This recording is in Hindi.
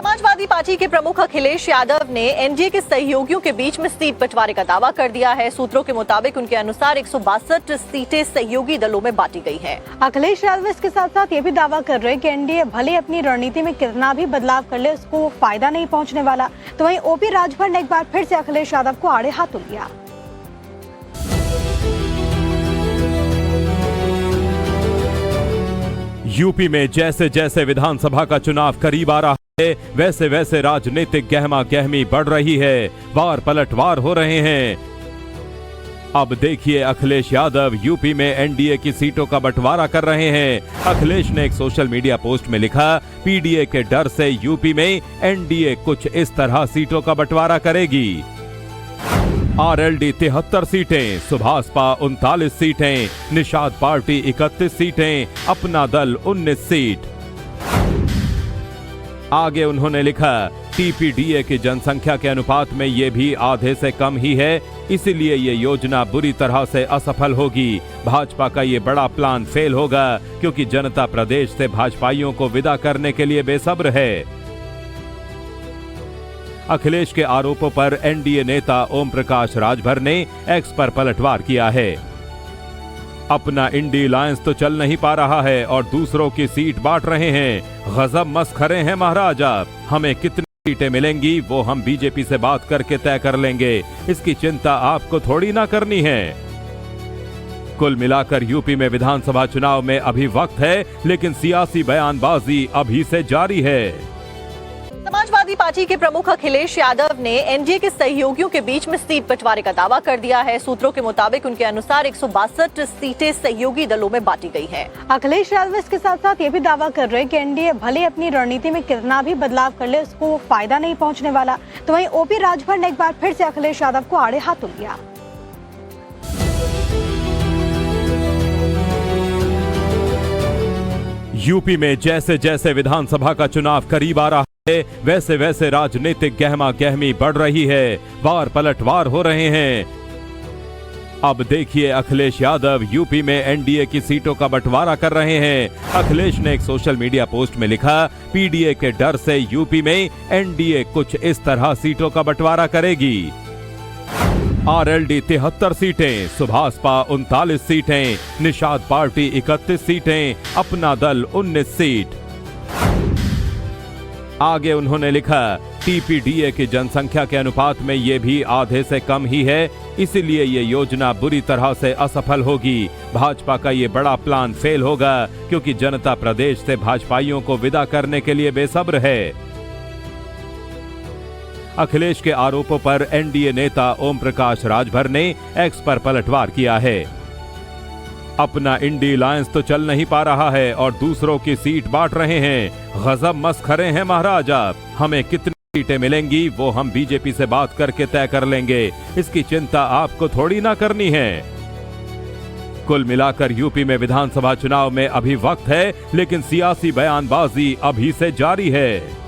समाजवादी पार्टी के प्रमुख अखिलेश यादव ने एनडीए के सहयोगियों के बीच में सीट बंटवारे का दावा कर दिया है। सूत्रों के मुताबिक उनके अनुसार 162 सीटें सहयोगी दलों में बांटी गई हैं। अखिलेश यादव इसके साथ साथ ये भी दावा कर रहे हैं कि एनडीए भले अपनी रणनीति में कितना भी बदलाव कर ले, उसको फायदा नहीं पहुंचने वाला। तो वहीं ओपी राजभर ने एक बार फिर से अखिलेश यादव को आड़े हाथों लिया। यूपी में जैसे जैसे विधानसभा का चुनाव करीब आ रहा है, वैसे वैसे राजनीतिक गहमा गहमी बढ़ रही है, वार पलटवार हो रहे हैं। अब देखिए अखिलेश यादव यूपी में एनडीए की सीटों का बंटवारा कर रहे हैं। अखिलेश ने एक सोशल मीडिया पोस्ट में लिखा, पीडीए के डर से यूपी में एनडीए कुछ इस तरह सीटों का बंटवारा करेगी। आरएलडी 73 सीटें, सुभाषपा 39 सीटें, निषाद पार्टी 31 सीटें, अपना दल 19 सीट। आगे उन्होंने लिखा, टीपीडीए की जनसंख्या के अनुपात में ये भी आधे से कम ही है, इसीलिए ये योजना बुरी तरह से असफल होगी। भाजपा का ये बड़ा प्लान फेल होगा क्योंकि जनता प्रदेश से भाजपाइयों को विदा करने के लिए बेसब्र है। अखिलेश के आरोपों पर एनडीए नेता ओम प्रकाश राजभर ने एक्स पर पलटवार किया है। अपना इंडी अलायंस तो चल नहीं पा रहा है और दूसरों की सीट बांट रहे हैं। गजब मस्खरे हैं महाराज आप। हमें कितनी सीटें मिलेंगी वो हम बीजेपी से बात करके तय कर लेंगे, इसकी चिंता आपको थोड़ी ना करनी है। कुल मिलाकर यूपी में विधानसभा चुनाव में अभी वक्त है, लेकिन सियासी बयानबाजी अभी से जारी है। समाजवादी पार्टी के प्रमुख अखिलेश यादव ने एनडीए के सहयोगियों के बीच में सीट बंटवारे का दावा कर दिया है। सूत्रों के मुताबिक उनके अनुसार 162 सीटें सहयोगी दलों में बांटी गई हैं। अखिलेश यादव इसके साथ साथ ये भी दावा कर रहे हैं कि एनडीए भले अपनी रणनीति में कितना भी बदलाव कर ले, उसको फायदा नहीं पहुंचने वाला। तो वहीं ओपी राजभर ने एक बार फिर से अखिलेश यादव को आड़े हाथों लिया। यूपी में जैसे जैसे विधानसभा का चुनाव करीब आ रहा है, वैसे वैसे राजनीतिक गहमा गहमी बढ़ रही है, वार पलटवार हो रहे हैं। अब देखिए अखिलेश यादव यूपी में एनडीए की सीटों का बंटवारा कर रहे हैं। अखिलेश ने एक सोशल मीडिया पोस्ट में लिखा, पीडीए के डर से यूपी में एनडीए कुछ इस तरह सीटों का बंटवारा करेगी। आरएलडी 73 सीटें, सुभाषपा 39 सीटें, निषाद पार्टी 31 सीटें, अपना दल 19 सीट। आगे उन्होंने लिखा, टीपीडीए की जनसंख्या के अनुपात में ये भी आधे से कम ही है, इसीलिए ये योजना बुरी तरह से असफल होगी। भाजपा का ये बड़ा प्लान फेल होगा क्योंकि जनता प्रदेश से भाजपाइयों को विदा करने के लिए बेसब्र है। अखिलेश के आरोपों पर एनडीए नेता ओम प्रकाश राजभर ने एक्स पर पलटवार किया है। अपना इंडी अलायंस तो चल नहीं पा रहा है और दूसरों की सीट बांट रहे हैं। गजब मस्खरे हैं महाराज आप। हमें कितनी सीटें मिलेंगी वो हम बीजेपी से बात करके तय कर लेंगे, इसकी चिंता आपको थोड़ी ना करनी है। कुल मिलाकर यूपी में विधानसभा चुनाव में अभी वक्त है, लेकिन सियासी बयानबाजी अभी से जारी है।